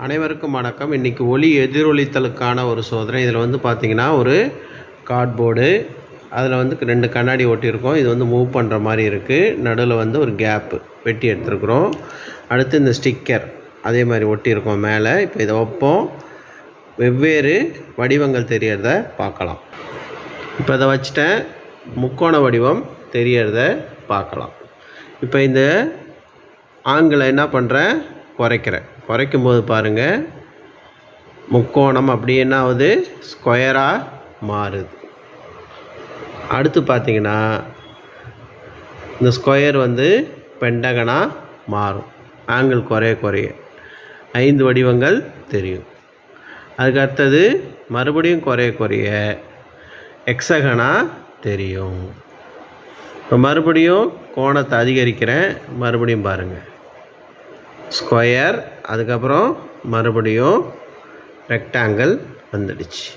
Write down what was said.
அனைவருக்கும் வணக்கம். இன்றைக்கி ஒளி எதிரொலித்தலுக்கான ஒரு சோதனை. இதில் வந்து பார்த்திங்கன்னா ஒரு கார்ட்போர்டு, அதில் வந்து 2 கண்ணாடி ஒட்டியிருக்கோம். இது வந்து மூவ் பண்ணுற மாதிரி இருக்குது. நடுவில் வந்து ஒரு கேப்பு வெட்டி எடுத்துருக்குறோம். அடுத்து இந்த ஸ்டிக்கர் அதே மாதிரி ஒட்டியிருக்கோம் மேலே. இப்போ இதை வைப்போம், வெவ்வேறு வடிவங்கள் தெரியறத பார்க்கலாம். இப்போ இதை வச்சுட்டேன், முக்கோண வடிவம் தெரியறத பார்க்கலாம். இப்போ இந்த ஆங்கிளை என்ன பண்ணுறேன், குறைக்கும் போது பாருங்கள், முக்கோணம் அப்படி என்ன ஆகுது, ஸ்கொயராக மாறுது. அடுத்து பார்த்திங்கன்னா இந்த ஸ்கொயர் வந்து பென்டகனாக மாறும். ஆங்கிள் குறைய 5 வடிவங்கள் தெரியும். அதுக்கு அடுத்தது மறுபடியும் குறைய எக்ஸகனாக தெரியும். இப்போ மறுபடியும் கோணத்தை அதிகரிக்கிறேன், மறுபடியும் பாருங்கள் ஸ்கொயர், அதுக்கப்புறம் மறுபடியும் ரெக்டாங்கிள் வந்துடுச்சு.